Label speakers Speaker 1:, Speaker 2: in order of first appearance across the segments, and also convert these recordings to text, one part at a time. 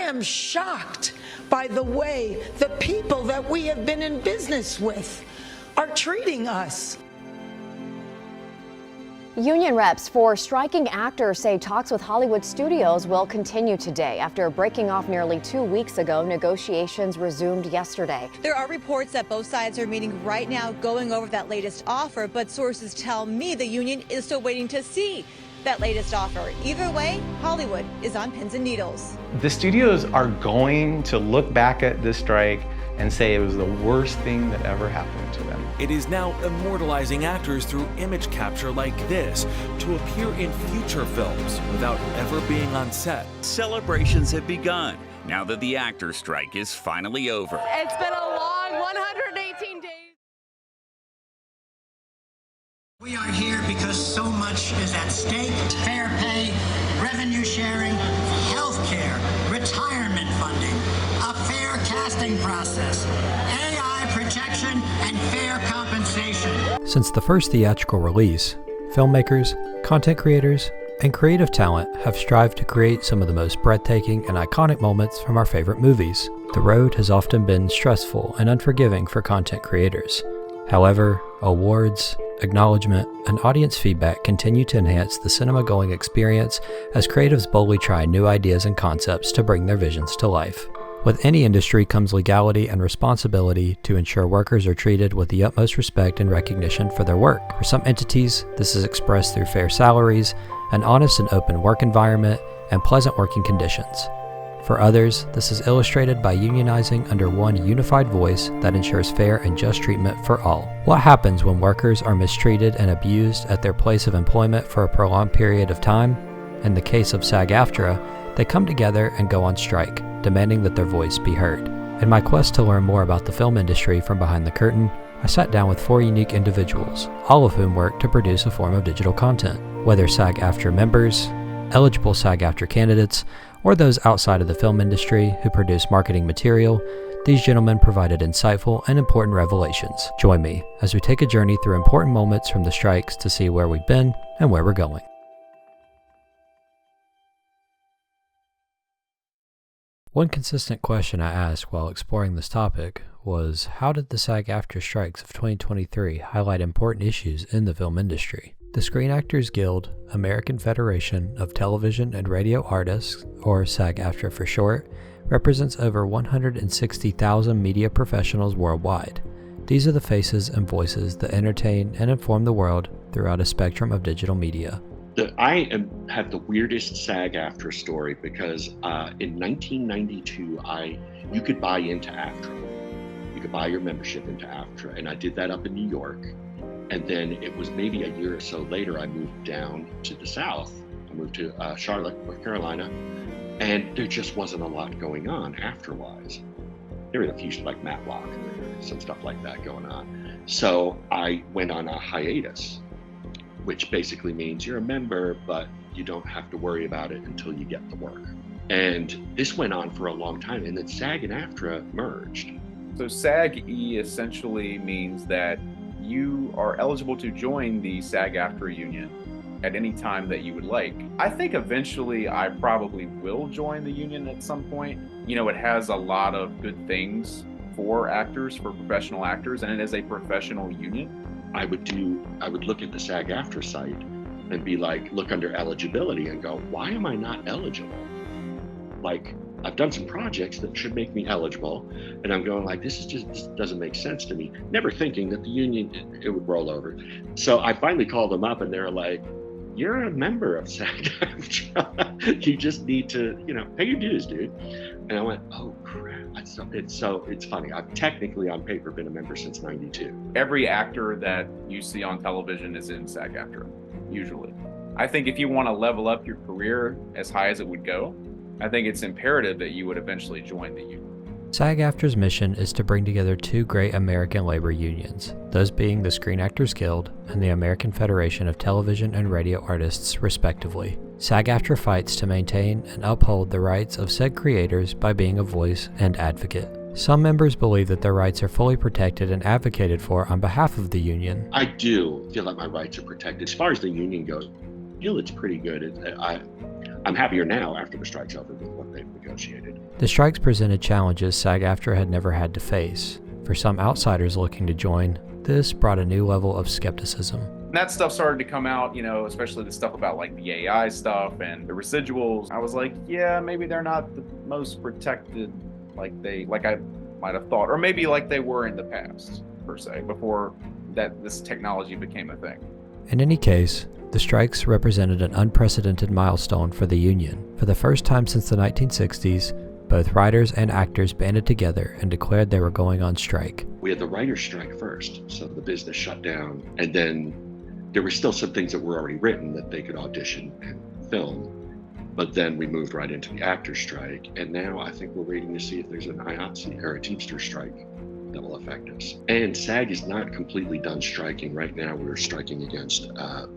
Speaker 1: am shocked by the way the people that we have been in business with are treating us.
Speaker 2: Union reps for striking actors say talks with Hollywood studios will continue today. After breaking off nearly 2 weeks ago, negotiations resumed yesterday.
Speaker 3: There are reports that both sides are meeting right now going over that latest offer, but sources tell me the union is still waiting to see that latest offer. Either way, Hollywood is on pins and needles.
Speaker 4: The studios are going to look back at this strike and say it was the worst thing that ever happened to them.
Speaker 5: It is now immortalizing actors through image capture like this to appear in future films without ever being on set.
Speaker 6: Celebrations have begun now that the actors' strike is finally over.
Speaker 7: It's been a long 118 days.
Speaker 8: We are here because so much is at stake. Fair pay, revenue sharing, health care, retirement funding, a fair casting process, AI protection, and fair compensation.
Speaker 9: Since the first theatrical release, filmmakers, content creators, and creative talent have strived to create some of the most breathtaking and iconic moments from our favorite movies. The road has often been stressful and unforgiving for content creators. However, awards, acknowledgement, and audience feedback continue to enhance the cinema-going experience as creatives boldly try new ideas and concepts to bring their visions to life. With any industry comes legality and responsibility to ensure workers are treated with the utmost respect and recognition for their work. For some entities, this is expressed through fair salaries, an honest and open work environment, and pleasant working conditions. For others, this is illustrated by unionizing under one unified voice that ensures fair and just treatment for all. What happens when workers are mistreated and abused at their place of employment for a prolonged period of time? In the case of SAG-AFTRA, they come together and go on strike, demanding that their voice be heard. In my quest to learn more about the film industry from behind the curtain, I sat down with 4 unique individuals, all of whom work to produce a form of digital content. Whether SAG-AFTRA members, eligible SAG-AFTRA candidates, or those outside of the film industry who produce marketing material, these gentlemen provided insightful and important revelations. Join me as we take a journey through important moments from the strikes to see where we've been and where we're going. One consistent question I asked while exploring this topic was, how did the SAG-AFTRA strikes of 2023 highlight important issues in the film industry? The Screen Actors Guild, American Federation of Television and Radio Artists, or SAG-AFTRA for short, represents over 160,000 media professionals worldwide. These are the faces and voices that entertain and inform the world throughout a spectrum of digital media.
Speaker 10: I have the weirdest SAG-AFTRA story because in 1992, you could buy into AFTRA. You could buy your membership into AFTRA, and I did that up in New York. And then it was maybe a year or so later, I moved down to the South. I moved to Charlotte, North Carolina, and there just wasn't a lot going on AFTRA-wise. There were a few like Matlock and some stuff like that going on. So I went on a hiatus, which basically means you're a member, but you don't have to worry about it until you get the work. And this went on for a long time, and then SAG and AFTRA merged.
Speaker 11: So SAG-E essentially means that you are eligible to join the SAG-AFTRA union at any time that you would like. I think eventually I probably will join the union at some point. You know, it has a lot of good things for actors, for professional actors, and it is a professional union. I would look at the SAG-AFTRA site and be like, look under eligibility and go, why am I not eligible? Like, I've done some projects that should make me eligible, and I'm going like, this doesn't make sense to me. Never thinking that the union, it would roll over. So I finally called them up and they're like, you're a member of SAG-AFTRA. You just need to, pay your dues, dude. And I went, oh crap. It's funny. I've technically on paper been a member since '92. Every actor that you see on television is in SAG-AFTRA, usually. I think if you want to level up your career as high as it would go, I think it's imperative that you would eventually join the union.
Speaker 9: SAG-AFTRA's mission is to bring together 2 great American labor unions, those being the Screen Actors Guild and the American Federation of Television and Radio Artists, respectively. SAG-AFTRA fights to maintain and uphold the rights of said creators by being a voice and advocate. Some members believe that their rights are fully protected and advocated for on behalf of the union.
Speaker 10: I do feel like my rights are protected. As far as the union goes, I feel it's pretty good. I'm happier now after the strike's over with what they've negotiated.
Speaker 9: The strikes presented challenges SAG-AFTRA had never had to face. For some outsiders looking to join, this brought a new level of skepticism.
Speaker 11: That stuff started to come out, especially the stuff about like the AI stuff and the residuals. I was like, yeah, maybe they're not the most protected like I might have thought, or maybe like they were in the past, per se, before this technology became a thing.
Speaker 9: In any case, the strikes represented an unprecedented milestone for the union. For the first time since the 1960s, both writers and actors banded together and declared they were going on strike.
Speaker 10: We had the writer's strike first, so the business shut down, and then there were still some things that were already written that they could audition and film, but then we moved right into the actor's strike, and now I think we're waiting to see if there's an IATSE or a Teamster strike that will affect us. And SAG is not completely done striking. Right now we're striking against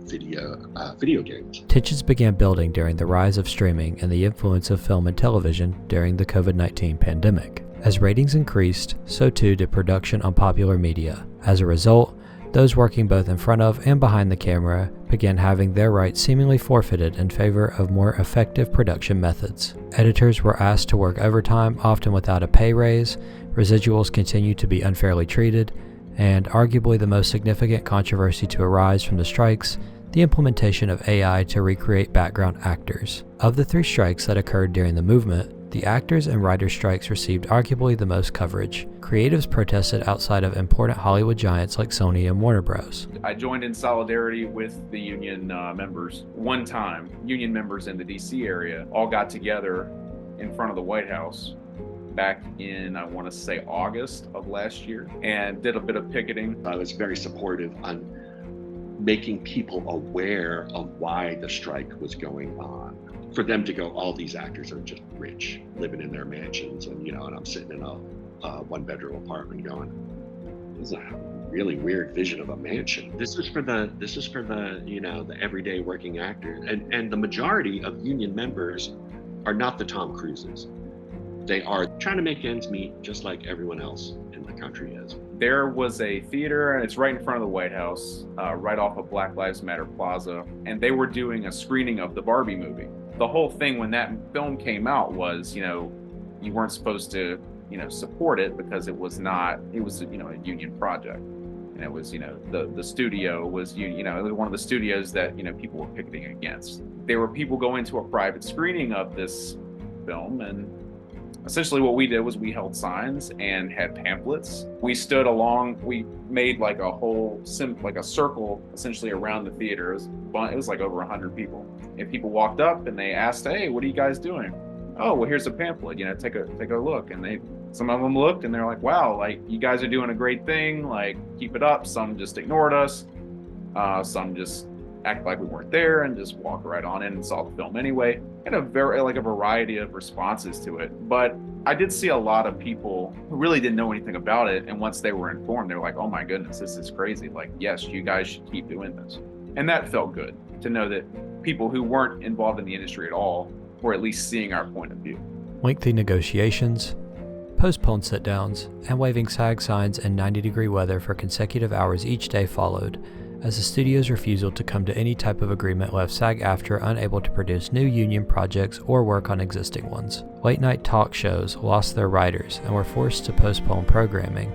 Speaker 10: video games.
Speaker 9: Tensions began building during the rise of streaming and the influence of film and television during the COVID-19 pandemic. As ratings increased, so too did production on popular media. As a result, those working both in front of and behind the camera began having their rights seemingly forfeited in favor of more effective production methods. Editors were asked to work overtime, often without a pay raise, residuals continued to be unfairly treated, and arguably the most significant controversy to arise from the strikes, the implementation of AI to recreate background actors. Of the 3 strikes that occurred during the movement, the actors and writers' strikes received arguably the most coverage. Creatives protested outside of important Hollywood giants like Sony and Warner Bros.
Speaker 11: I joined in solidarity with the union members. One time, union members in the DC area all got together in front of the White House back in, I want to say, August of last year, and did a bit of picketing.
Speaker 10: I was very supportive on making people aware of why the strike was going on. For them to go, all these actors are just rich, living in their mansions, and and I'm sitting in a one-bedroom apartment going, this is a really weird vision of a mansion. This is for the the everyday working actor, and the majority of union members are not the Tom Cruises. They are trying to make ends meet just like everyone else in the country is.
Speaker 11: There was a theater, and it's right in front of the White House, right off of Black Lives Matter Plaza, and they were doing a screening of the Barbie movie. The whole thing when that film came out was, you weren't supposed to, support it because it was a union project. And it was, the studio was, one of the studios that, people were picketing against. There were people going to a private screening of this film, and essentially what we did was we held signs and had pamphlets. We stood along, we made like a whole, like a circle essentially around the theater. It was like over 100 people. And people walked up and they asked, hey, what are you guys doing? Oh, well, here's a pamphlet, take a look. And some of them looked and they're like, wow, like you guys are doing a great thing, like keep it up. Some just ignored us. Some just act like we weren't there and just walk right on in and saw the film anyway. And a variety of responses to it. But I did see a lot of people who really didn't know anything about it, and once they were informed, they were like, oh my goodness, this is crazy. Like, yes, you guys should keep doing this. And that felt good to know that people who weren't involved in the industry at all were at least seeing our point of view.
Speaker 9: Lengthy negotiations, postponed sit-downs, and waving SAG signs in 90-degree weather for consecutive hours each day followed, as the studio's refusal to come to any type of agreement left SAG-AFTRA unable to produce new union projects or work on existing ones. Late-night talk shows lost their writers and were forced to postpone programming.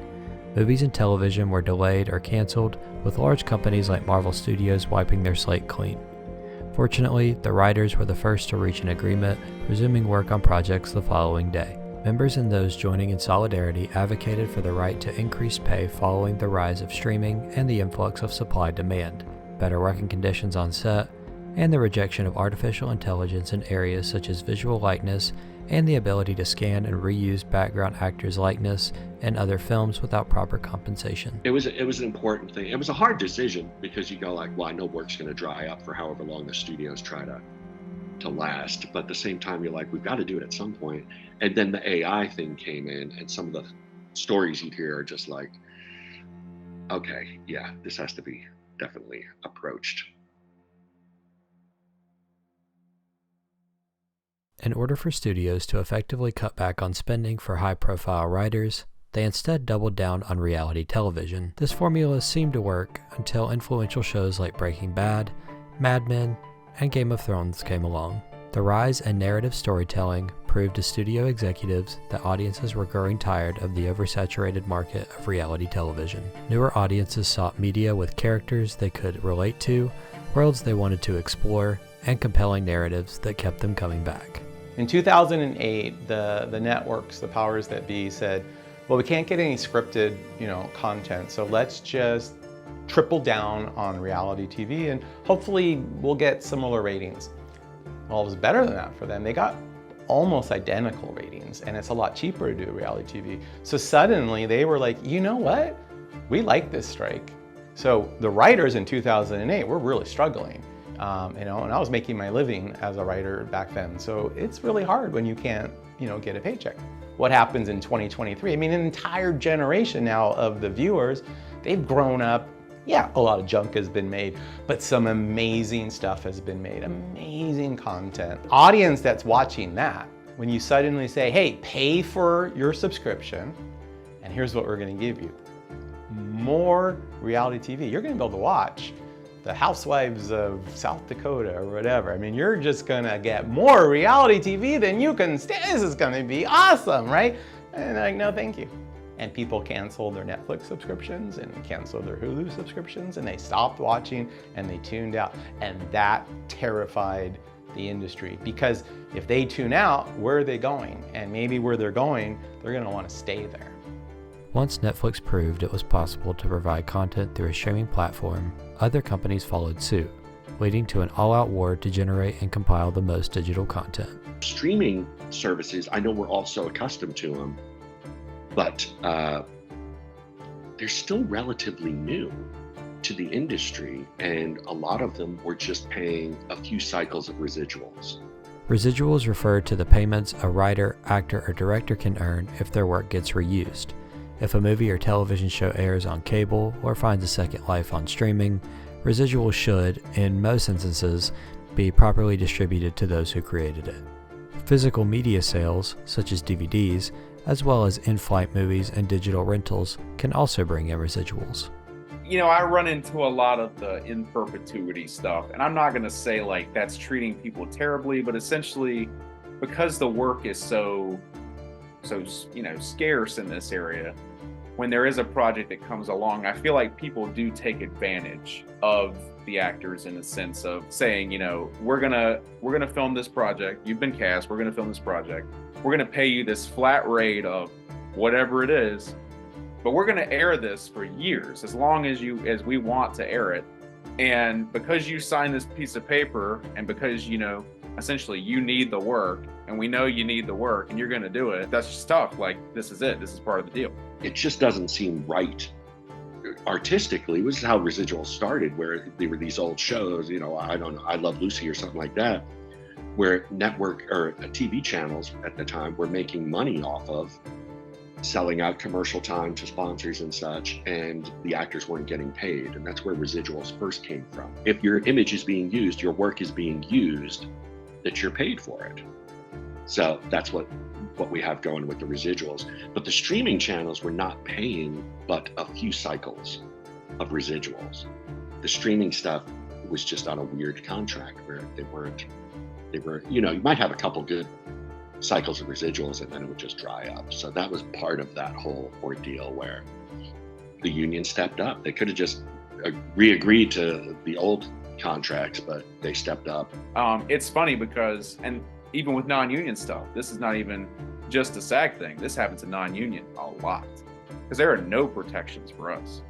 Speaker 9: Movies and television were delayed or canceled, with large companies like Marvel Studios wiping their slate clean. Fortunately, the writers were the first to reach an agreement, resuming work on projects the following day. Members and those joining in solidarity advocated for the right to increased pay following the rise of streaming and the influx of supply-demand, better working conditions on set, and the rejection of artificial intelligence in areas such as visual likeness and the ability to scan and reuse background actors' likeness in other films without proper compensation.
Speaker 10: It was an important thing. It was a hard decision because you go like, well, I know work's going to dry up for however long the studios try to last, but at the same time you're like, we've got to do it at some point. And then the AI thing came in, and some of the stories you hear are just like, okay, yeah, this has to be definitely approached.
Speaker 9: In order for studios to effectively cut back on spending for high-profile writers, they instead doubled down on reality television. This formula seemed to work until influential shows like Breaking Bad, Mad Men, and Game of Thrones came along. The rise in narrative storytelling, proved to studio executives that audiences were growing tired of the oversaturated market of reality television. Newer audiences sought media with characters they could relate to, worlds they wanted to explore, and compelling narratives that kept them coming back.
Speaker 4: In 2008, the networks, the powers that be, said, well, we can't get any scripted, content, so let's just triple down on reality TV and hopefully we'll get similar ratings. Well, it was better than that for them. They got almost identical ratings, and it's a lot cheaper to do reality TV. So suddenly they were like, you know what? We like this strike. So the writers in 2008 were really struggling, and I was making my living as a writer back then. So it's really hard when you can't, get a paycheck. What happens in 2023? I mean, an entire generation now of the viewers, they've grown up. Yeah, a lot of junk has been made, but some amazing stuff has been made, amazing content. Audience that's watching that, when you suddenly say, hey, pay for your subscription, and here's what we're gonna give you. More reality TV. You're gonna be able to watch the Housewives of South Dakota or whatever. I mean, you're just gonna get more reality TV than you can stand. This is gonna be awesome, right? And they're like, no, thank you. And people canceled their Netflix subscriptions and canceled their Hulu subscriptions, and they stopped watching and they tuned out. And that terrified the industry, because if they tune out, where are they going? And maybe where they're going, they're gonna wanna stay there.
Speaker 9: Once Netflix proved it was possible to provide content through a streaming platform, other companies followed suit, leading to an all-out war to generate and compile the most digital content.
Speaker 10: Streaming services, I know we're all so accustomed to them, but they're still relatively new to the industry, and a lot of them were just paying a few cycles of residuals.
Speaker 9: Residuals refer to the payments a writer, actor, or director can earn if their work gets reused. If a movie or television show airs on cable or finds a second life on streaming, residuals should, in most instances, be properly distributed to those who created it. Physical media sales, such as DVDs, as well as in-flight movies and digital rentals, can also bring in residuals.
Speaker 11: I run into a lot of the in perpetuity stuff, and I'm not going to say like that's treating people terribly, but essentially because the work is so scarce in this area, when there is a project that comes along, I feel like people do take advantage of the actors in the sense of saying, we're gonna film this project. You've been cast. We're gonna film this project. We're gonna pay you this flat rate of whatever it is, but we're gonna air this for years, as long as we want to air it. And because you signed this piece of paper, and because essentially you need the work, and we know you need the work, and you're gonna do it, that's just tough. Like, this is it. This is part of the deal.
Speaker 10: It just doesn't seem right. Artistically, this is how residuals started, where there were these old shows, I don't know, I Love Lucy or something like that, where network or TV channels at the time were making money off of selling out commercial time to sponsors and such, and the actors weren't getting paid. And that's where residuals first came from. If your image is being used, your work is being used, that you're paid for it. So that's what we have going with the residuals. But the streaming channels were not paying but a few cycles of residuals. The streaming stuff was just on a weird contract where they were, you might have a couple good cycles of residuals and then it would just dry up. So that was part of that whole ordeal where the union stepped up. They could have just re-agreed to the old contracts, but they stepped up.
Speaker 11: It's funny because, and even with non-union stuff, this is not even just a SAG thing. This happens in non-union a lot because there are no protections for us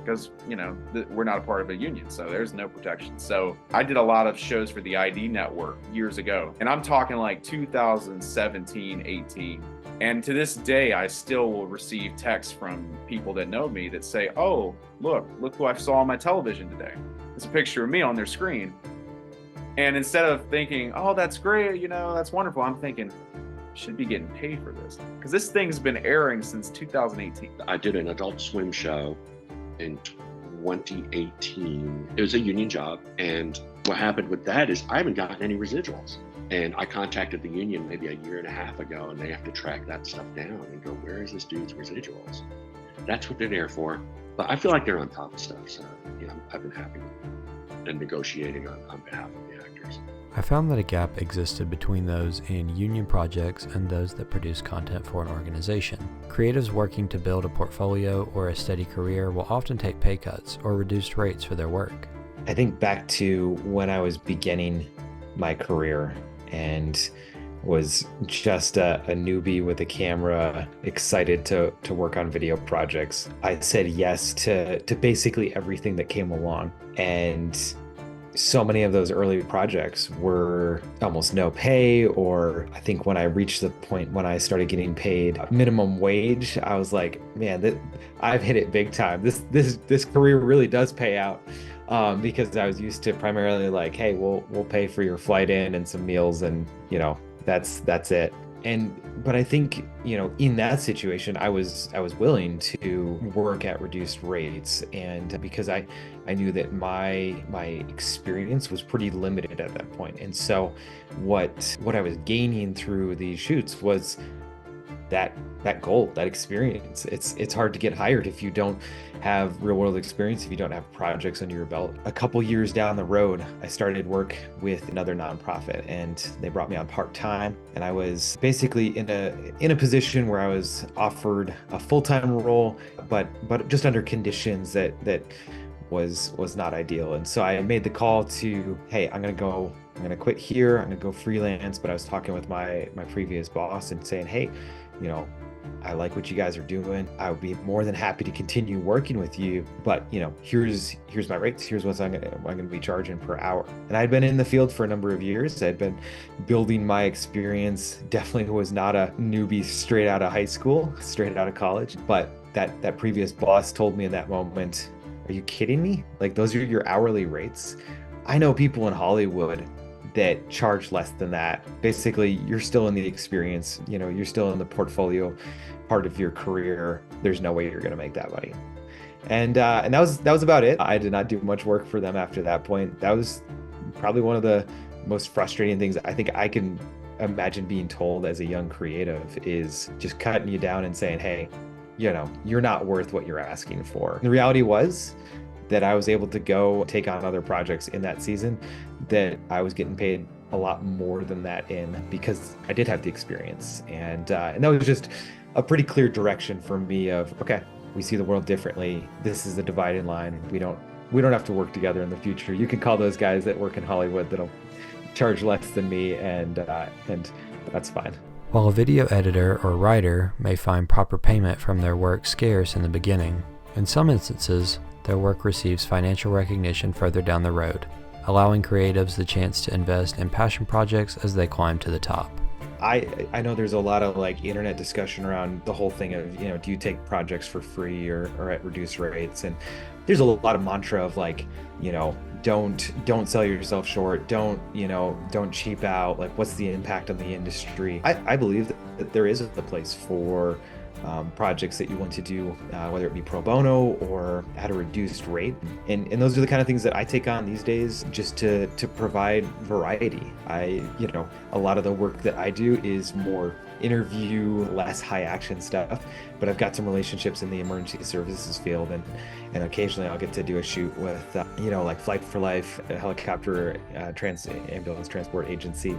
Speaker 11: because, we're not a part of a union. So there's no protection. So I did a lot of shows for the ID network years ago, and I'm talking like 2017, 18. And to this day, I still will receive texts from people that know me that say, oh, look who I saw on my television today. It's a picture of me on their screen. And instead of thinking, oh, that's great, that's wonderful, I'm thinking, I should be getting paid for this. Because this thing's been airing since 2018.
Speaker 10: I did an Adult Swim show in 2018. It was a union job. And what happened with that is I haven't gotten any residuals. And I contacted the union maybe a year and a half ago, and they have to track that stuff down and go, where is this dude's residuals? That's what they're there for. But I feel like they're on top of stuff. So, I've been happy and negotiating on behalf of the actors.
Speaker 9: I found that a gap existed between those in union projects and those that produce content for an organization. Creatives working to build a portfolio or a steady career will often take pay cuts or reduced rates for their work.
Speaker 12: I think back to when I was beginning my career and was just a newbie with a camera, excited to work on video projects. I said yes to basically everything that came along. And so many of those early projects were almost no pay, or I think when I reached the point when I started getting paid minimum wage, I was like, man, I've hit it big time. This career really does pay out. Because I was used to primarily like, hey, we'll pay for your flight in and some meals, and that's it. But I think, in that situation, I was willing to work at reduced rates, and because I knew that my experience was pretty limited at that point. And so what I was gaining through these shoots was that goal, that experience. It's hard to get hired if you don't have real world experience, if you don't have projects under your belt. A couple years down the road, I started work with another nonprofit, and they brought me on part-time, and I was basically in a position where I was offered a full-time role, but just under conditions that was not ideal. And so I made the call to, hey, I'm gonna quit here, I'm gonna go freelance. But I was talking with my previous boss and saying, hey, I like what you guys are doing. I would be more than happy to continue working with you, but here's my rates. Here's what I'm gonna be charging per hour. And I'd been in the field for a number of years. I'd been building my experience. Definitely was not a newbie straight out of high school, straight out of college. But that previous boss told me in that moment, "Are you kidding me? Like, those are your hourly rates?" I know people in Hollywood that charge less than that. Basically, you're still in the experience, you're still in the portfolio part of your career. There's no way you're going to make that money. And that was about it. I did not do much work for them after that point. That was probably one of the most frustrating things I think I can imagine being told as a young creative, is just cutting you down and saying, hey, you're not worth what you're asking for. The reality was that I was able to go take on other projects in that season that I was getting paid a lot more than that in, because I did have the experience. And that was just a pretty clear direction for me of, okay, we see the world differently. This is the dividing line. We don't have to work together in the future. You can call those guys that work in Hollywood that'll charge less than me, and that's fine.
Speaker 9: While a video editor or writer may find proper payment from their work scarce in the beginning, in some instances, their work receives financial recognition further down the road, allowing creatives the chance to invest in passion projects as they climb to the top.
Speaker 12: I know there's a lot of internet discussion around the whole thing of, do you take projects for free or at reduced rates? And there's a lot of mantra of don't sell yourself short, don't cheap out, what's the impact on the industry? I believe that there is a place for projects that you want to do, whether it be pro bono or at a reduced rate. And those are the kind of things that I take on these days, just to provide variety. A lot of the work that I do is more interview, less high action stuff, but I've got some relationships in the emergency services field, and occasionally I'll get to do a shoot with Flight for Life, a helicopter ambulance transport agency,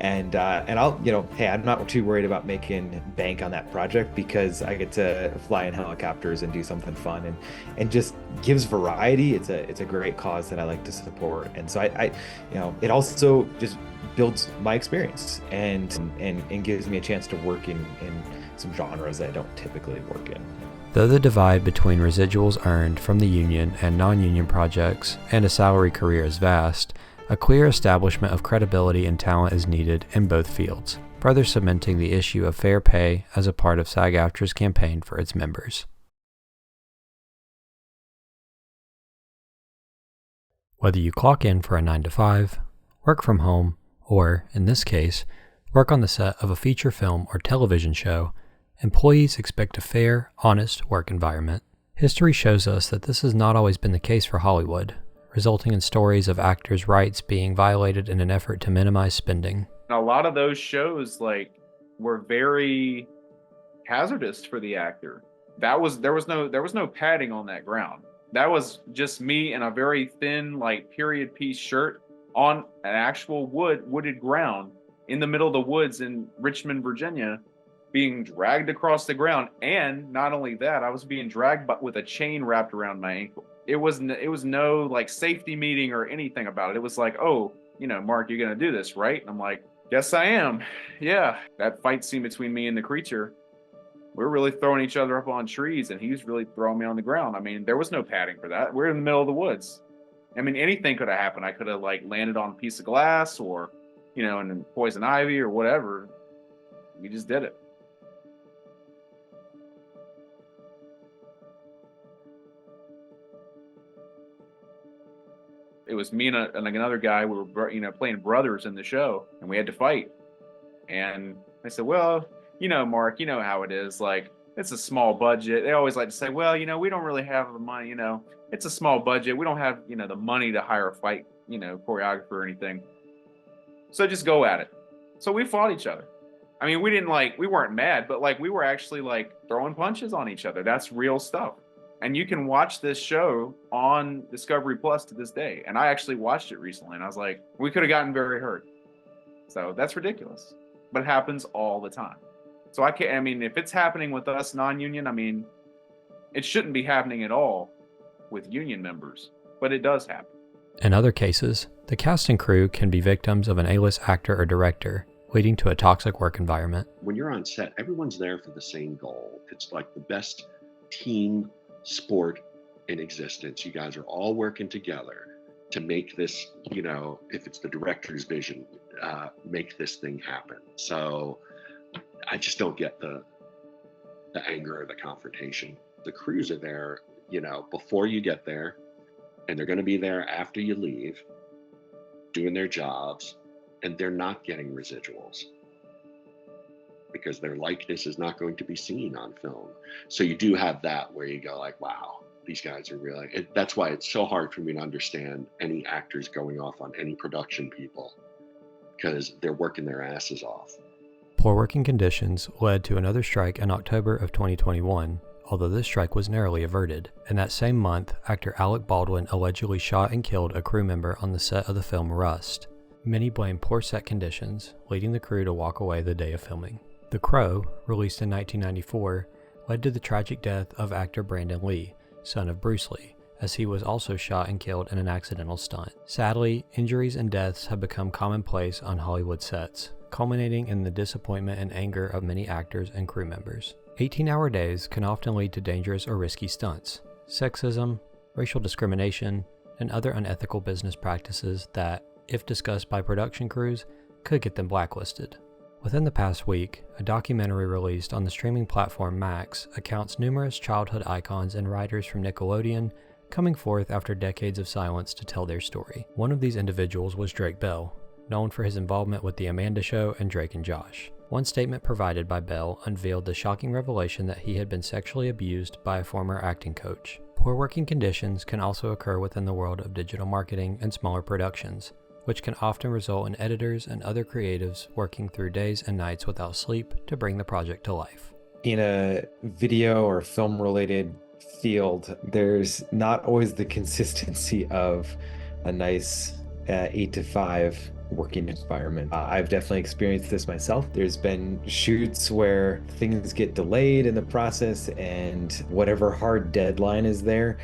Speaker 12: and I'll hey, I'm not too worried about making bank on that project, because I get to fly in helicopters and do something fun, and just gives variety. It's a great cause that I like to support, and so I it also just builds my experience and gives me a chance to work in some genres that I don't typically work in.
Speaker 9: Though the divide between residuals earned from the union and non-union projects and a salary career is vast, a clear establishment of credibility and talent is needed in both fields, further cementing the issue of fair pay as a part of SAG-AFTRA's campaign for its members. Whether you clock in for a 9-to-5, work from home, or, in this case, work on the set of a feature film or television show, employees expect a fair, honest work environment. History shows us that this has not always been the case for Hollywood, resulting in stories of actors' rights being violated in an effort to minimize spending.
Speaker 11: A lot of those shows were very hazardous for the actor. There was no padding on that ground. That was just me in a very thin period piece shirt on an actual wooded ground in the middle of the woods in Richmond, Virginia, being dragged across the ground. And not only that, I was being dragged with a chain wrapped around my ankle. It was no like safety meeting or anything about it. It was like, oh, Mark, you're going to do this, right? And I'm like, yes, I am. Yeah. That fight scene between me and the creature, we're really throwing each other up on trees, and he was really throwing me on the ground. I mean, there was no padding for that. We're in the middle of the woods. I mean, anything could have happened. I could have like landed on a piece of glass or, in poison ivy or whatever. We just did it. It was me and another guy. We were, playing brothers in the show, and we had to fight. And I said, well, Mark, you know how it is. Like, it's a small budget. They always like to say, well, we don't really have the money, it's a small budget. We don't have, the money to hire a fight, choreographer or anything. So just go at it. So we fought each other. I mean, we weren't mad, but like we were actually like throwing punches on each other. That's real stuff. And you can watch this show on Discovery Plus to this day. And I actually watched it recently, and I was like, we could have gotten very hurt. So that's ridiculous, but it happens all the time. So if it's happening with us non-union, I mean, it shouldn't be happening at all with union members, but it does happen.
Speaker 9: In other cases, the cast and crew can be victims of an A-list actor or director, leading to a toxic work environment.
Speaker 10: When you're on set, everyone's there for the same goal. It's like the best team sport in existence. You guys are all working together to make this, if it's the director's vision, make this thing happen. So I just don't get the anger or the confrontation. The crews are there, before you get there, and they're going to be there after you leave, doing their jobs, and they're not getting residuals because their likeness is not going to be seen on film. So you do have that where you go like, wow, these guys are really, that's why it's so hard for me to understand any actors going off on any production people, because they're working their asses off.
Speaker 9: Poor working conditions led to another strike in October of 2021, although this strike was narrowly averted. In that same month, actor Alec Baldwin allegedly shot and killed a crew member on the set of the film Rust. Many blame poor set conditions, leading the crew to walk away the day of filming. The Crow, released in 1994, led to the tragic death of actor Brandon Lee, son of Bruce Lee, as he was also shot and killed in an accidental stunt. Sadly, injuries and deaths have become commonplace on Hollywood sets, culminating in the disappointment and anger of many actors and crew members. 18-hour days can often lead to dangerous or risky stunts, sexism, racial discrimination, and other unethical business practices that, if discussed by production crews, could get them blacklisted. Within the past week, a documentary released on the streaming platform Max accounts numerous childhood icons and writers from Nickelodeon coming forth after decades of silence to tell their story. One of these individuals was Drake Bell, known for his involvement with The Amanda Show and Drake and Josh. One statement provided by Bell unveiled the shocking revelation that he had been sexually abused by a former acting coach. Poor working conditions can also occur within the world of digital marketing and smaller productions, which can often result in editors and other creatives working through days and nights without sleep to bring the project to life.
Speaker 12: In a video or film related field, there's not always the consistency of a nice 8 to 5 working environment. I've definitely experienced this myself. There's been shoots where things get delayed in the process, and whatever hard deadline is there,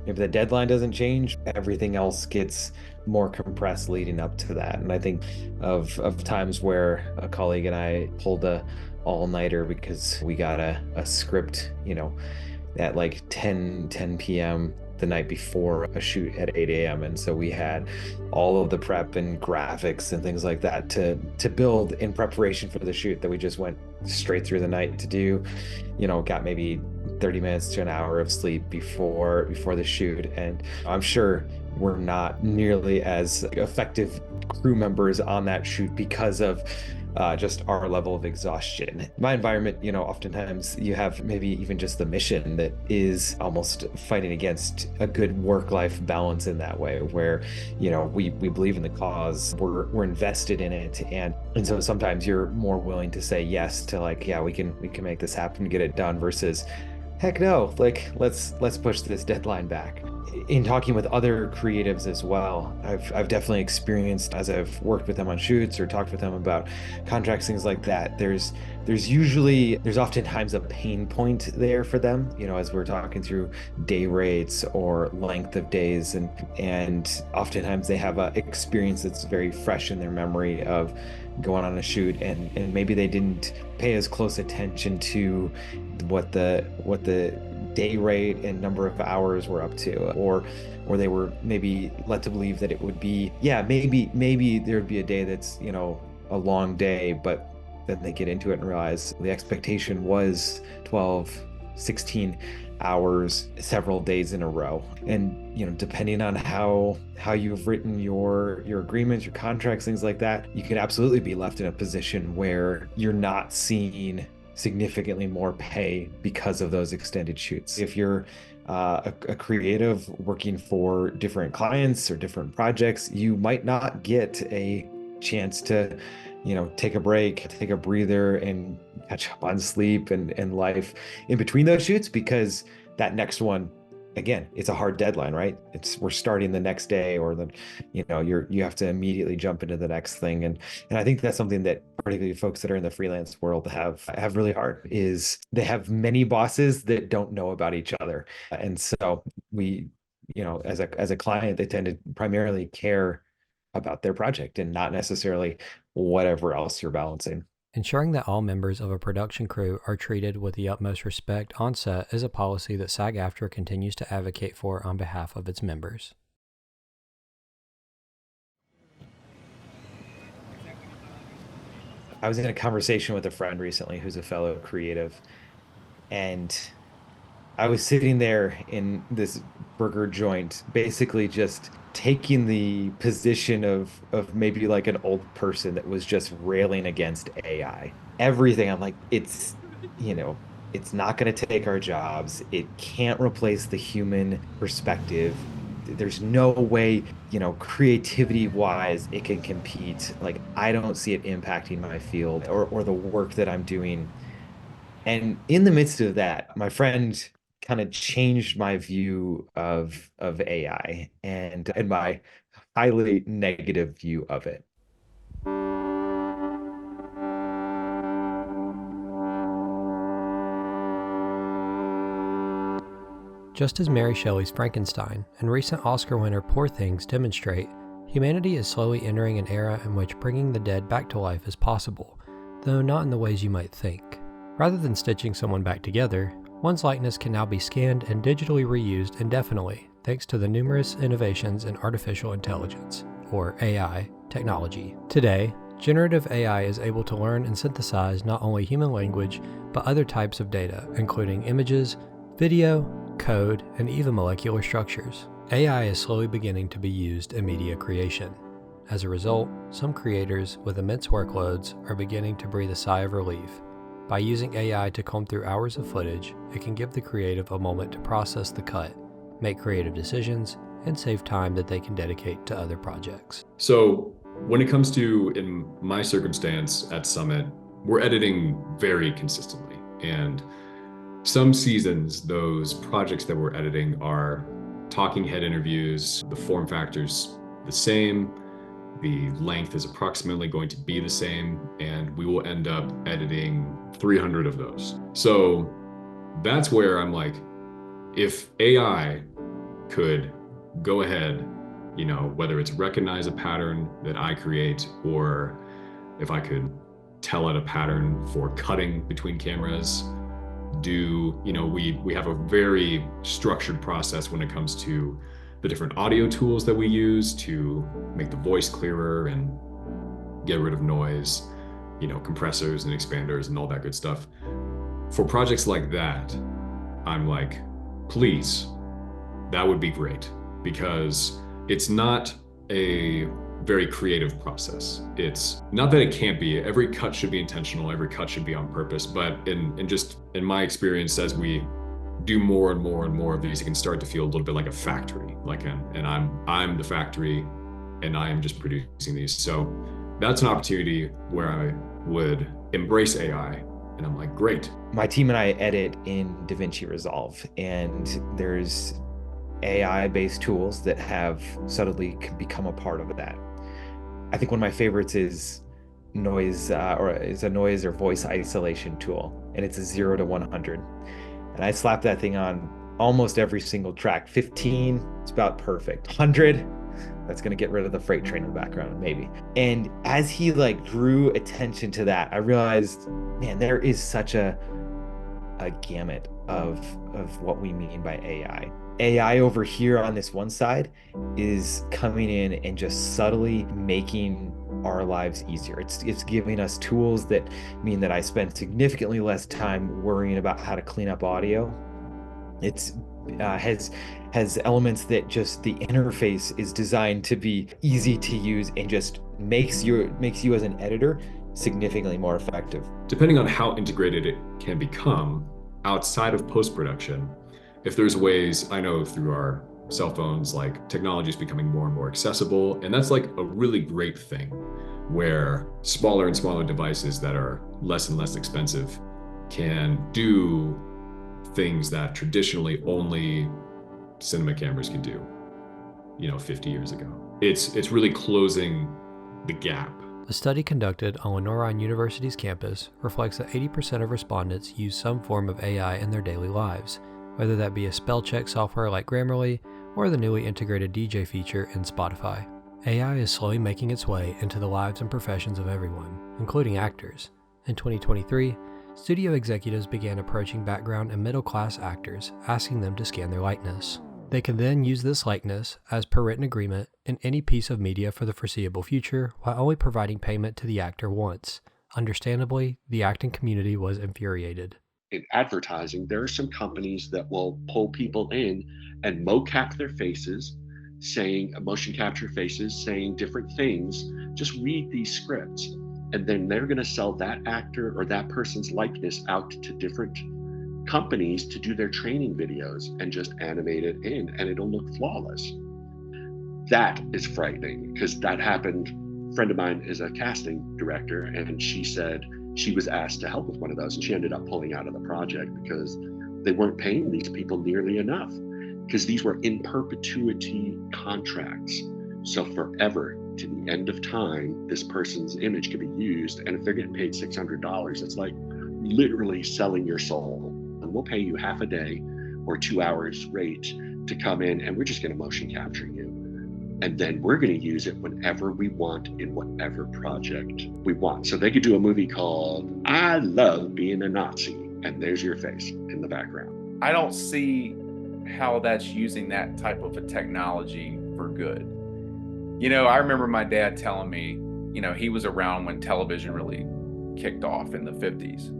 Speaker 12: if the deadline doesn't change, everything else gets more compressed leading up to that. And I think of times where a colleague and I pulled a all-nighter because we got a script, at like 10 p.m. the night before a shoot at 8 a.m. And so we had all of the prep and graphics and things like that to build in preparation for the shoot that we just went straight through the night to do. Got maybe 30 minutes to an hour of sleep before the shoot. And I'm sure we're not nearly as effective crew members on that shoot because of just our level of exhaustion. My environment, oftentimes you have maybe even just the mission that is almost fighting against a good work-life balance in that way, where, we believe in the cause, we're invested in it. And so sometimes you're more willing to say yes to like, yeah, we can make this happen, get it done, versus heck no, like let's push this deadline back. in talking with other creatives as well, I've definitely experienced, as I've worked with them on shoots or talked with them about contracts, things like that, there's oftentimes a pain point there for them, as we're talking through day rates or length of days, and oftentimes they have a experience that's very fresh in their memory of going on a shoot, and maybe they didn't pay as close attention to what the day rate and number of hours were up to, or they were maybe led to believe that it would be, maybe there would be a day that's, a long day, but then they get into it and realize the expectation was 12, 16 hours, several days in a row. And, depending on how you've written your agreements, your contracts, things like that, you can absolutely be left in a position where you're not seeing significantly more pay because of those extended shoots. If you're a creative working for different clients or different projects, you might not get a chance to take a break, take a breather, and catch up on sleep and life in between those shoots, because that next one, again, it's a hard deadline, right? We're starting the next day, or you have to immediately jump into the next thing. And I think that's something that particularly folks that are in the freelance world have really hard, is they have many bosses that don't know about each other. And so we, as a client, they tend to primarily care about their project and not necessarily whatever else you're balancing.
Speaker 9: Ensuring that all members of a production crew are treated with the utmost respect on set is a policy that SAG-AFTRA continues to advocate for on behalf of its members.
Speaker 12: I was in a conversation with a friend recently who's a fellow creative, and I was sitting there in this burger joint, basically just taking the position of maybe like an old person that was just railing against AI. Everything, I'm like, it's not going to take our jobs. It can't replace the human perspective. There's no way, creativity wise, it can compete. Like, I don't see it impacting my field or the work that I'm doing. And in the midst of that, my friend kind of changed my view of AI and my highly negative view of it.
Speaker 9: Just as Mary Shelley's Frankenstein and recent Oscar winner Poor Things demonstrate, humanity is slowly entering an era in which bringing the dead back to life is possible, though not in the ways you might think. Rather than stitching someone back together, one's likeness can now be scanned and digitally reused indefinitely thanks to the numerous innovations in artificial intelligence, or AI, technology. Today, generative AI is able to learn and synthesize not only human language, but other types of data, including images, video, code, and even molecular structures. AI is slowly beginning to be used in media creation. As a result, some creators with immense workloads are beginning to breathe a sigh of relief. By using AI to comb through hours of footage, it can give the creative a moment to process the cut, make creative decisions, and save time that they can dedicate to other projects.
Speaker 13: So when it comes to, in my circumstance at Summit, we're editing very consistently. And some seasons, those projects that we're editing are talking head interviews, the form factor's the same, the length is approximately going to be the same, and we will end up editing 300 of those. So that's where I'm like, if AI could go ahead, whether it's recognize a pattern that I create, or if I could tell it a pattern for cutting between cameras, we have a very structured process when it comes to the different audio tools that we use to make the voice clearer and get rid of noise, compressors and expanders and all that good stuff. For projects like that, I'm like, please, that would be great, because it's not a very creative process. It's not that it can't be. Every cut should be intentional. Every cut should be on purpose. But in my experience, as we do more and more and more of these, it can start to feel a little bit like a factory, and I'm the factory, and I am just producing these. So that's an opportunity where I would embrace AI, and I'm like, great.
Speaker 12: My team and I edit in DaVinci Resolve, and there's AI-based tools that have suddenly become a part of that. I think one of my favorites is a noise or voice isolation tool, and it's a 0 to 100. And I slap that thing on almost every single track. 15, it's about perfect. 100, that's gonna get rid of the freight train in the background, maybe. And as he drew attention to that, I realized, man, there is such a gamut of what we mean by AI. AI over here on this one side is coming in and just subtly making our lives easier. It's giving us tools that mean that I spend significantly less time worrying about how to clean up audio. It's has elements that just the interface is designed to be easy to use and just makes you as an editor significantly more effective.
Speaker 13: Depending on how integrated it can become outside of post-production, if there's ways, I know through our cell phones, technology is becoming more and more accessible, and that's a really great thing, where smaller and smaller devices that are less and less expensive can do things that traditionally only cinema cameras could do, 50 years ago. It's really closing the gap.
Speaker 9: A study conducted on Lenoir-Rhyne University's campus reflects that 80% of respondents use some form of AI in their daily lives, whether that be a spell check software like Grammarly or the newly integrated DJ feature in Spotify. AI is slowly making its way into the lives and professions of everyone, including actors. In 2023, studio executives began approaching background and middle-class actors, asking them to scan their likeness. They can then use this likeness, as per written agreement, in any piece of media for the foreseeable future, while only providing payment to the actor once. Understandably, the acting community was infuriated.
Speaker 10: In advertising, there are some companies that will pull people in and mocap their faces, saying motion capture faces, saying different things. Just read these scripts, and then they're going to sell that actor or that person's likeness out to different companies to do their training videos and just animate it in, and it'll look flawless. That is frightening, because that happened. A friend of mine is a casting director, and she said she was asked to help with one of those, and she ended up pulling out of the project because they weren't paying these people nearly enough, because these were in perpetuity contracts. So forever, to the end of time, this person's image could be used, and if they're getting paid $600, it's like literally selling your soul. And we'll pay you half a day or 2 hours rate to come in, and we're just going to motion capture you. And then we're going to use it whenever we want in whatever project we want. So they could do a movie called I Love Being a Nazi, and there's your face in the background.
Speaker 11: I don't see how that's using that type of a technology for good. I remember my dad telling me, he was around when television really kicked off in the 50s.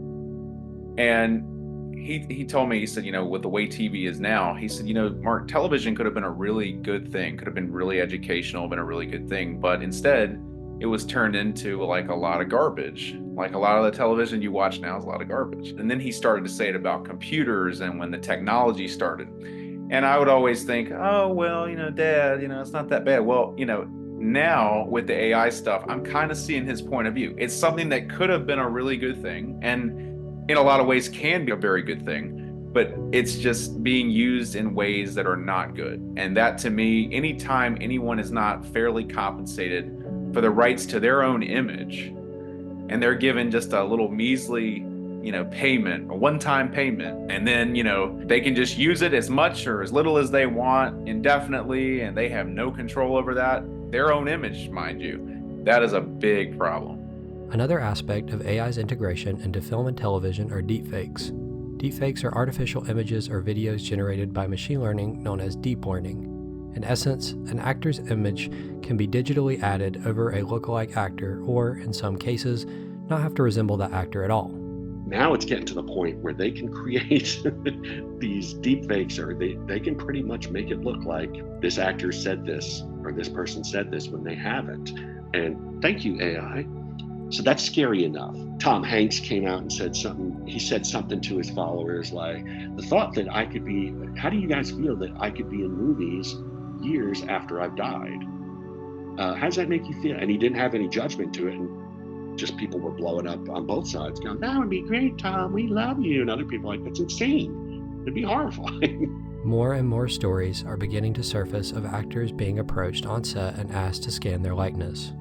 Speaker 11: And he told me, he said, with the way TV is now, he said, Mark, television could have been a really good thing, could have been really educational, been a really good thing. But instead, it was turned into a lot of garbage. Like a lot of the television you watch now is a lot of garbage. And then he started to say it about computers and when the technology started. And I would always think, oh, well, Dad, it's not that bad. Well, now with the AI stuff, I'm kind of seeing his point of view. It's something that could have been a really good thing, and in a lot of ways can be a very good thing, but it's just being used in ways that are not good. And that, to me, anytime anyone is not fairly compensated for the rights to their own image, and they're given just a little measly, payment, a one-time payment, and then, they can just use it as much or as little as they want indefinitely, and they have no control over that, their own image, mind you, that is a big problem.
Speaker 9: Another aspect of AI's integration into film and television are deepfakes. Deepfakes are artificial images or videos generated by machine learning known as deep learning. In essence, an actor's image can be digitally added over a lookalike actor, or, in some cases, not have to resemble that actor at all.
Speaker 10: Now it's getting to the point where they can create these deepfakes, or they can pretty much make it look like this actor said this or this person said this when they haven't. And thank you, AI. So that's scary enough. Tom Hanks came out and said something. He said something to his followers like, the thought that I could be, how do you guys feel that I could be in movies years after I've died? How does that make you feel? And he didn't have any judgment to it. And just people were blowing up on both sides going, that would be great, Tom. We love you. And other people like, that's insane. It'd be horrifying.
Speaker 9: more and more stories are beginning to surface of actors being approached on set and asked to scan their likeness.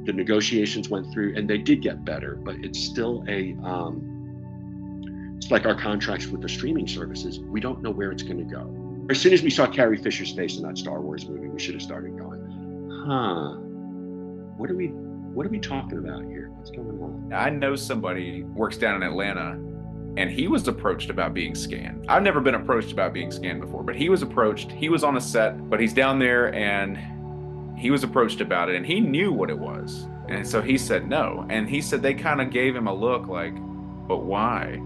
Speaker 10: The negotiations went through and they did get better, but it's still it's like our contracts with the streaming services. We don't know where it's going to go. As soon as we saw Carrie Fisher's face in that Star Wars movie, we should have started going, what are we talking about here? What's going on?
Speaker 11: I know somebody works down in Atlanta, and he was approached about being scanned. I've never been approached about being scanned before, but he was approached. He was on a set, but he's down there and he was approached about it, and he knew what it was. And so he said no. And he said they kind of gave him a look like, but why?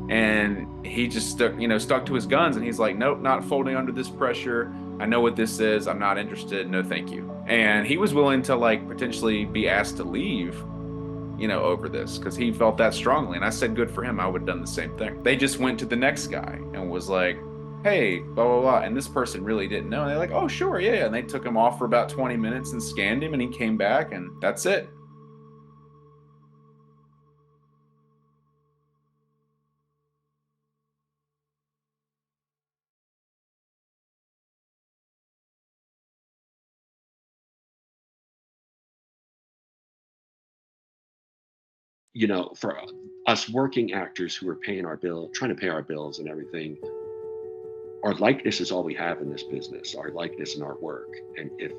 Speaker 11: And he just stuck to his guns, and he's like, nope, not folding under this pressure. I know what this is. I'm not interested. No, thank you. And he was willing to potentially be asked to leave, over this, because he felt that strongly. And I said, good for him. I would have done the same thing. They just went to the next guy and was like, hey, blah, blah, blah. And this person really didn't know. And they're like, oh, sure, yeah. And they took him off for about 20 minutes and scanned him, and he came back, and that's it.
Speaker 10: For us working actors who are trying to pay our bills and everything, our likeness is all we have in this business, our likeness and our work. And if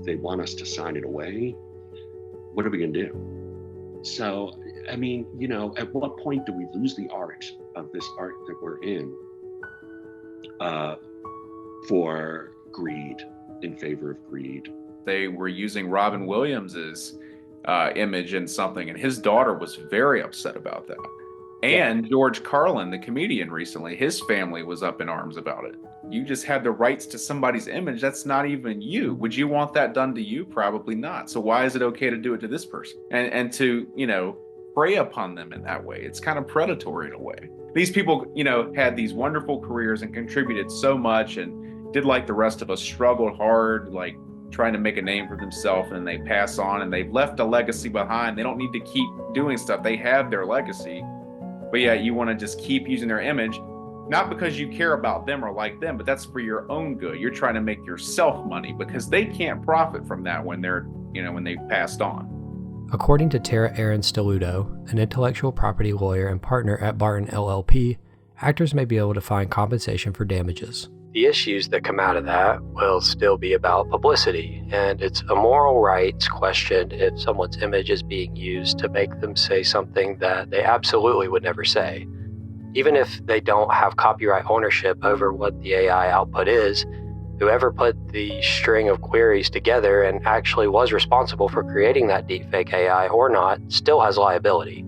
Speaker 10: they want us to sign it away, what are we going to do? So, at what point do we lose the art of this art that we're in for greed, in favor of greed?
Speaker 11: They were using Robin Williams's image in something, and his daughter was very upset about that. And George Carlin, the comedian, recently, his family was up in arms about it. You just had the rights to somebody's image. That's not even you. Would you want that done to you? Probably not. So why is it okay to do it to this person? And to, prey upon them in that way. It's kind of predatory in a way. These people, had these wonderful careers and contributed so much and did like the rest of us, struggled hard, trying to make a name for themselves, and they pass on and they've left a legacy behind. They don't need to keep doing stuff. They have their legacy. But yeah, you want to just keep using their image, not because you care about them or like them, but that's for your own good. You're trying to make yourself money because they can't profit from that when they're, when they've passed on.
Speaker 9: According to Tara Aaron Steludo, an intellectual property lawyer and partner at Barton LLP, actors may be able to find compensation for damages. The issues that come out of that will still be about publicity, and it's a moral rights question if someone's image is being used to make them say something that they absolutely would never say. Even if they don't have copyright ownership over what the AI output is, whoever put the string of queries together and actually was responsible for creating that deepfake AI or not still has liability.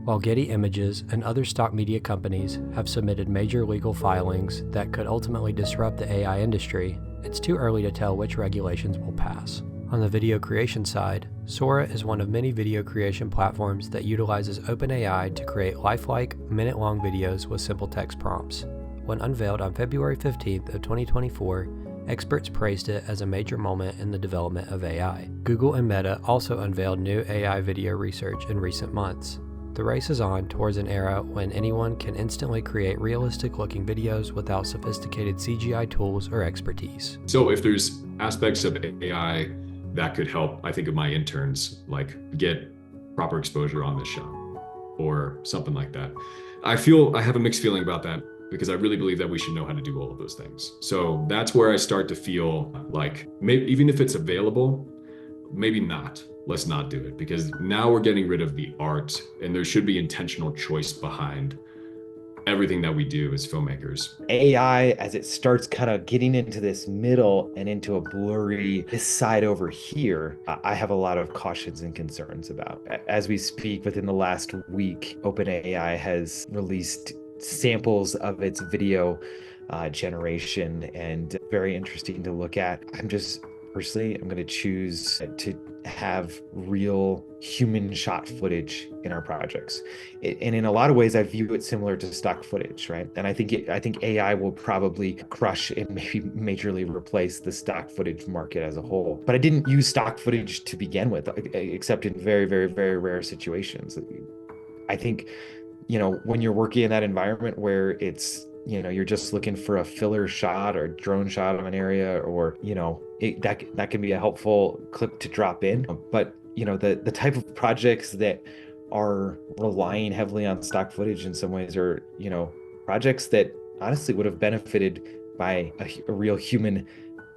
Speaker 9: While Getty Images and other stock media companies have submitted major legal filings that could ultimately disrupt the AI industry, it's too early to tell which regulations will pass. On the video creation side, Sora is one of many video creation platforms that utilizes OpenAI to create lifelike, minute-long videos with simple text prompts. When unveiled on February 15th of 2024, experts praised it as a major moment in the development of AI. Google and Meta also unveiled new AI video research in recent months. The race is on towards an era when anyone can instantly create realistic-looking videos without sophisticated CGI tools or expertise.
Speaker 13: So if there's aspects of AI that could help, I think of my interns, get proper exposure on this show or something like that. I have a mixed feeling about that because I really believe that we should know how to do all of those things. So that's where I start to feel like maybe even if it's available, maybe not. Let's not do it, because now we're getting rid of the art, and there should be intentional choice behind everything that we do as filmmakers.
Speaker 12: AI, as it starts kind of getting into this middle and into a blurry this side over here, I have a lot of cautions and concerns about. As we speak, within the last week, OpenAI has released samples of its video generation, and very interesting to look at. I'm going to choose to have real human shot footage in our projects. And in a lot of ways, I view it similar to stock footage, right? And I think AI will probably crush and maybe majorly replace the stock footage market as a whole. But I didn't use stock footage to begin with, except in very, very, very rare situations. I think, when you're working in that environment where it's you're just looking for a filler shot or drone shot of an area, or that can be a helpful clip to drop in. But the type of projects that are relying heavily on stock footage in some ways are projects that honestly would have benefited by a real human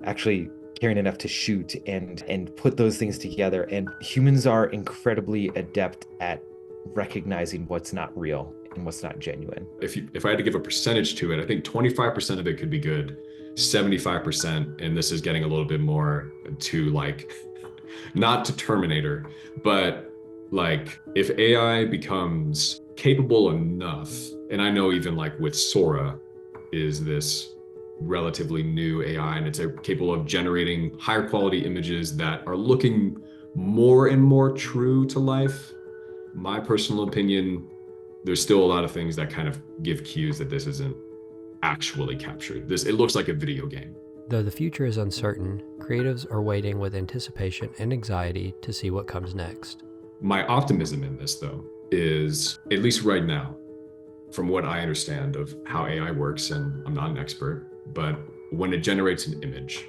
Speaker 12: actually caring enough to shoot and put those things together. And humans are incredibly adept at recognizing what's not real and what's not genuine.
Speaker 13: If I had to give a percentage to it, I think 25% of it could be good, 75%, and this is getting a little bit more to like, not to Terminator, but like if AI becomes capable enough, and I know even like with Sora is this relatively new AI, and it's capable of generating higher quality images that are looking more and more true to life. My personal opinion, there's still a lot of things that kind of give cues that this isn't actually captured. It looks like a video game.
Speaker 9: Though the future is uncertain, creatives are waiting with anticipation and anxiety to see what comes next.
Speaker 13: My optimism in this, though, is, at least right now, from what I understand of how AI works, and I'm not an expert, but when it generates an image,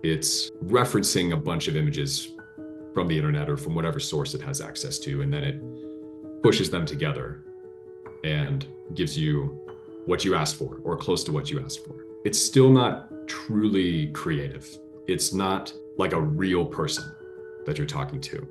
Speaker 13: it's referencing a bunch of images from the internet or from whatever source it has access to, and then it pushes them together and gives you what you asked for, or close to what you asked for. It's still not truly creative. It's not like a real person that you're talking to.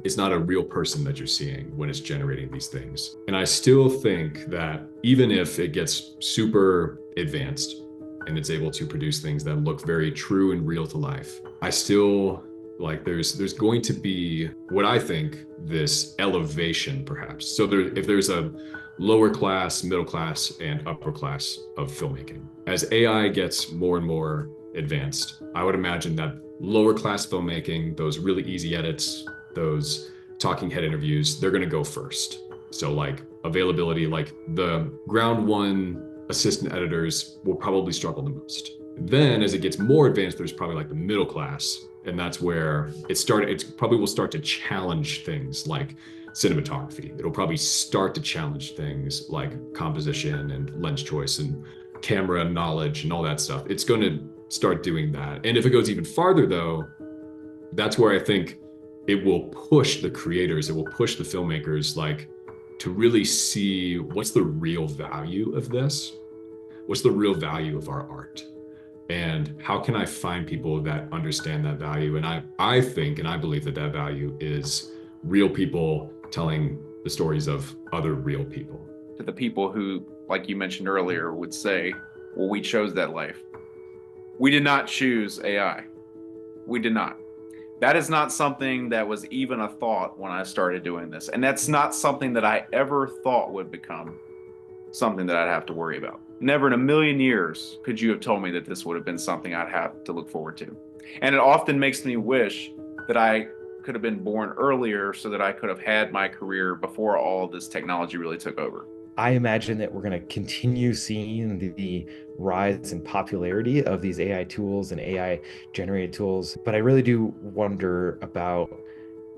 Speaker 13: It's not a real person that you're seeing when it's generating these things. And I still think that even if it gets super advanced and it's able to produce things that look very true and real to life, I still like there's going to be what I think this elevation perhaps. So if there's a lower class, middle class, and upper class of filmmaking, as AI gets more and more advanced, I would imagine that lower class filmmaking, those really easy edits, those talking head interviews, they're going to go first. So like availability, like the ground one assistant editors will probably struggle the most. Then as it gets more advanced, there's probably like the middle class. And that's where it probably will start to challenge things like cinematography. It'll probably start to challenge things like composition and lens choice and camera knowledge and all that stuff. It's going to start doing that. And if it goes even farther though, that's where I think it will push the creators, it will push the filmmakers like to really see what's the real value of this? What's the real value of our art? And how can I find people that understand that value? And I think, and I believe that that value is real people telling the stories of other real people.
Speaker 11: To the people who, like you mentioned earlier, would say, well, we chose that life. We did not choose AI. We did not. That is not something that was even a thought when I started doing this. And that's not something that I ever thought would become something that I'd have to worry about. Never in a million years could you have told me that this would have been something I'd have to look forward to. And it often makes me wish that I could have been born earlier so that I could have had my career before all of this technology really took over.
Speaker 12: I imagine that we're going to continue seeing the rise in popularity of these AI tools and AI generated tools. But I really do wonder about,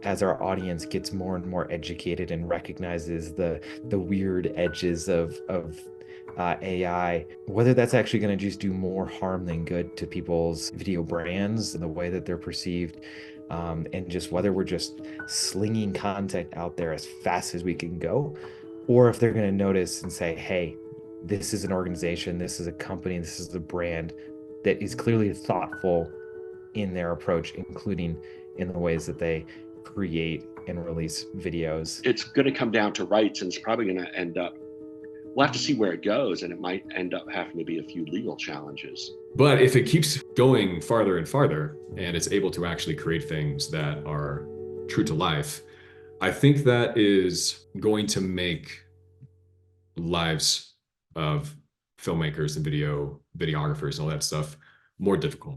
Speaker 12: as our audience gets more and more educated and recognizes the weird edges of AI, whether that's actually going to just do more harm than good to people's video brands and the way that they're perceived, and just whether we're just slinging content out there as fast as we can go, or if they're going to notice and say, hey, this is an organization, this is a company, this is a brand that is clearly thoughtful in their approach, including in the ways that they create and release videos.
Speaker 10: It's going to come down to rights, and it's probably going to end up, we'll have to see where it goes, and it might end up having to be a few legal challenges.
Speaker 13: But if it keeps going farther and farther, and it's able to actually create things that are true to life, I think that is going to make lives of filmmakers and videographers and all that stuff more difficult.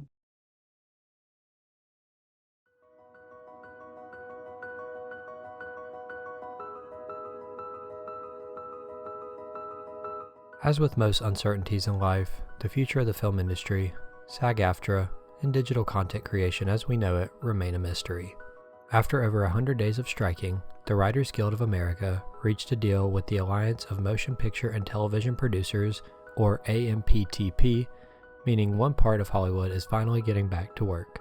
Speaker 9: As with most uncertainties in life, the future of the film industry, SAG-AFTRA, and digital content creation as we know it remain a mystery. After over 100 days of striking, the Writers Guild of America reached a deal with the Alliance of Motion Picture and Television Producers, or AMPTP, meaning one part of Hollywood is finally getting back to work.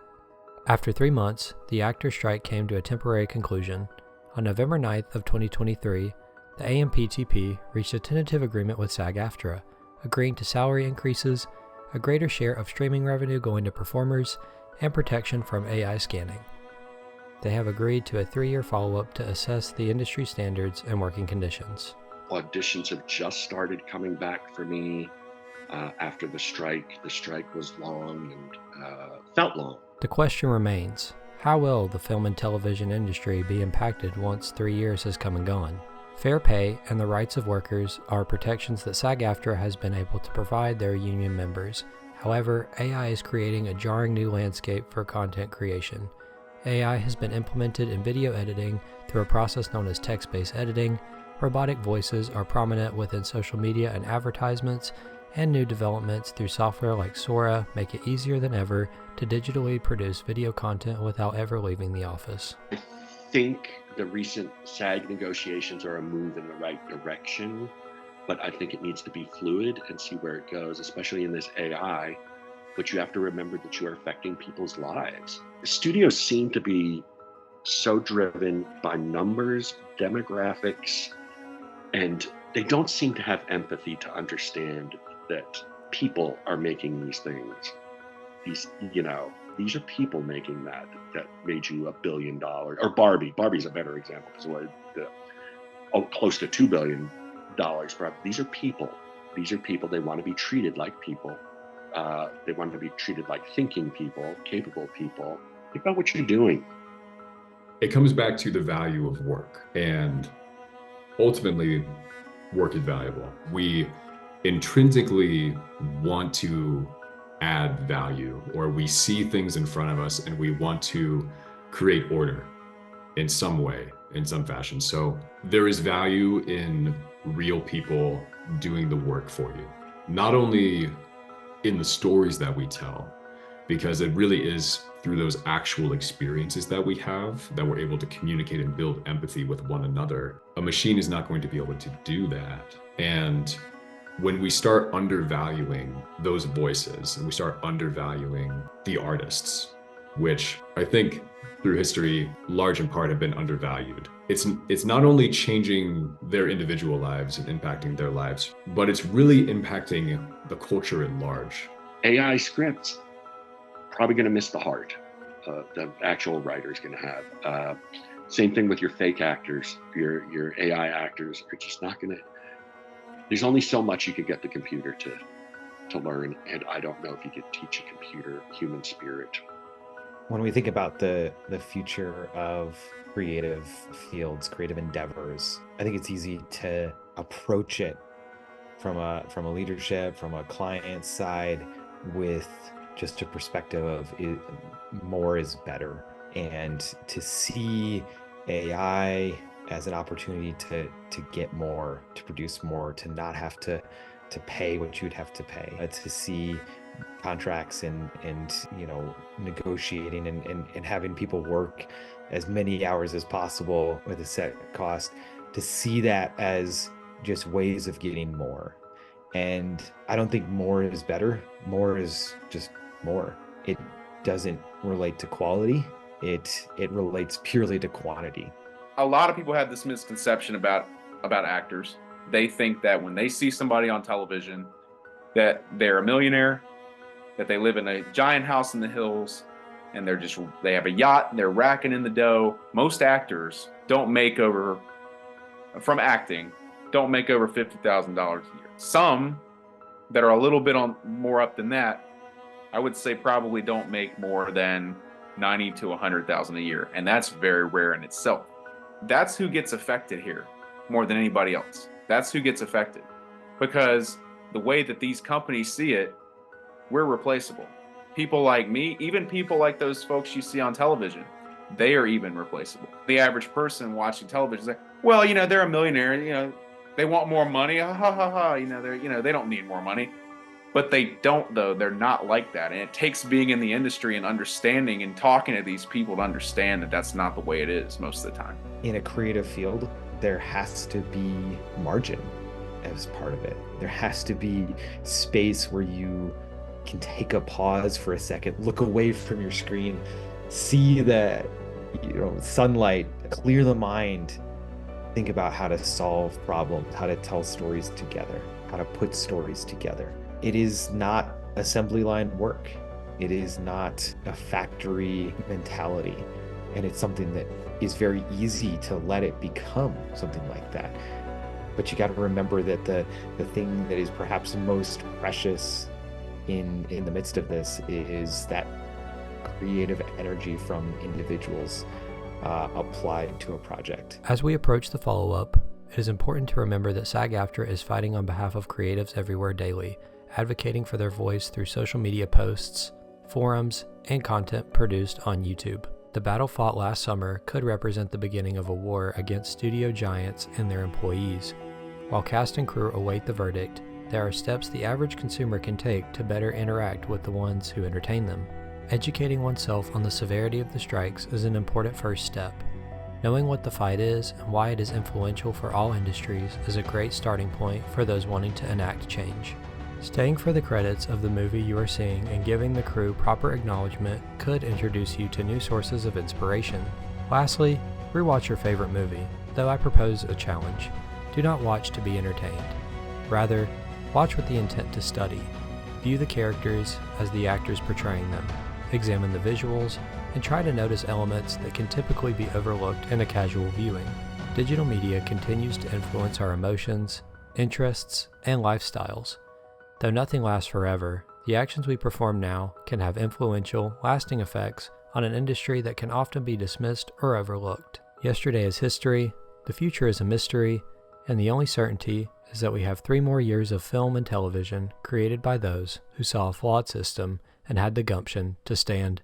Speaker 9: After 3 months, the actors' strike came to a temporary conclusion. On November 9th of 2023, the AMPTP reached a tentative agreement with SAG-AFTRA, agreeing to salary increases, a greater share of streaming revenue going to performers, and protection from AI scanning. They have agreed to a 3-year follow-up to assess the industry standards and working conditions.
Speaker 10: Auditions have just started coming back for me after the strike. The strike was long and felt long.
Speaker 9: The question remains, how will the film and television industry be impacted once 3 years has come and gone? Fair pay and the rights of workers are protections that SAG-AFTRA has been able to provide their union members. However, AI is creating a jarring new landscape for content creation. AI has been implemented in video editing through a process known as text-based editing. Robotic voices are prominent within social media and advertisements, and new developments through software like Sora make it easier than ever to digitally produce video content without ever leaving the office.
Speaker 10: I think the recent SAG negotiations are a move in the right direction, but I think it needs to be fluid and see where it goes, especially in this AI. But you have to remember that you are affecting people's lives. The studios seem to be so driven by numbers, demographics, and they don't seem to have empathy to understand that people are making these things. These are people making that made you $1 billion. Or Barbie. Barbie's a better example because close to $2 billion. These are people. These are people. They want to be treated like people. They want to be treated like thinking people, capable people. Think about what you're doing.
Speaker 13: It comes back to the value of work, and ultimately, work is valuable. We intrinsically want to add value, or we see things in front of us and we want to create order in some way, in some fashion. So there is value in real people doing the work for you, not only in the stories that we tell, because it really is through those actual experiences that we have that we're able to communicate and build empathy with one another. A machine is not going to be able to do that. And when we start undervaluing those voices and we start undervaluing the artists, which I think through history, large in part have been undervalued. It's not only changing their individual lives and impacting their lives, but it's really impacting the culture at large.
Speaker 10: AI scripts, probably going to miss the heart the actual writer's going to have. Same thing with your fake actors. Your AI actors are just not going to. There's only so much you could get the computer to learn, and I don't know if you could teach a computer human spirit.
Speaker 12: When we think about the future of creative fields, creative endeavors, I think it's easy to approach it from a leadership, from a client side, with just a perspective of more is better, and to see AI as an opportunity to get more, to produce more, to not have to pay what you'd have to pay, to see contracts and negotiating and having people work as many hours as possible with a set cost, to see that as just ways of getting more. And I don't think more is better. More is just more. It doesn't relate to quality. It relates purely to quantity.
Speaker 11: A lot of people have this misconception about actors. They think that when they see somebody on television, that they're a millionaire, that they live in a giant house in the hills, and they have a yacht and they're racking in the dough. Most actors don't make over $50,000 a year. Some that are a little bit more up than that, I would say probably don't make more than $90,000 to $100,000 a year, and that's very rare in itself. That's who gets affected here more than anybody else. That's who gets affected, because the way that these companies see it, we're replaceable. People like me, even people like those folks you see on television, they are even replaceable. The average person watching television is like, well, they're a millionaire, they want more money, ha ha ha ha, they don't need more money. But they don't, though. They're not like that. And it takes being in the industry and understanding and talking to these people to understand that that's not the way it is most of the time.
Speaker 12: In a creative field, there has to be margin. as part of it. There has to be space where you can take a pause for a second, look away from your screen, see the sunlight, clear the mind, think about how to solve problems, how to tell stories together, how to put stories together. It is not assembly line work. It is not a factory mentality. And it's something that is very easy to let it become something like that. But you got to remember that the thing that is perhaps most precious in the midst of this is that creative energy from individuals applied to a project.
Speaker 9: As we approach the follow-up, it is important to remember that SAG-AFTRA is fighting on behalf of creatives everywhere daily, advocating for their voice through social media posts, forums, and content produced on YouTube. The battle fought last summer could represent the beginning of a war against studio giants and their employees. While cast and crew await the verdict, there are steps the average consumer can take to better interact with the ones who entertain them. Educating oneself on the severity of the strikes is an important first step. Knowing what the fight is and why it is influential for all industries is a great starting point for those wanting to enact change. Staying for the credits of the movie you are seeing and giving the crew proper acknowledgement could introduce you to new sources of inspiration. Lastly, rewatch your favorite movie, though I propose a challenge. Do not watch to be entertained. Rather, watch with the intent to study. View the characters as the actors portraying them. Examine the visuals, and try to notice elements that can typically be overlooked in a casual viewing. Digital media continues to influence our emotions, interests, and lifestyles. Though nothing lasts forever, the actions we perform now can have influential, lasting effects on an industry that can often be dismissed or overlooked. Yesterday is history, the future is a mystery, and the only certainty is that we have 3 more years of film and television created by those who saw a flawed system and had the gumption to stand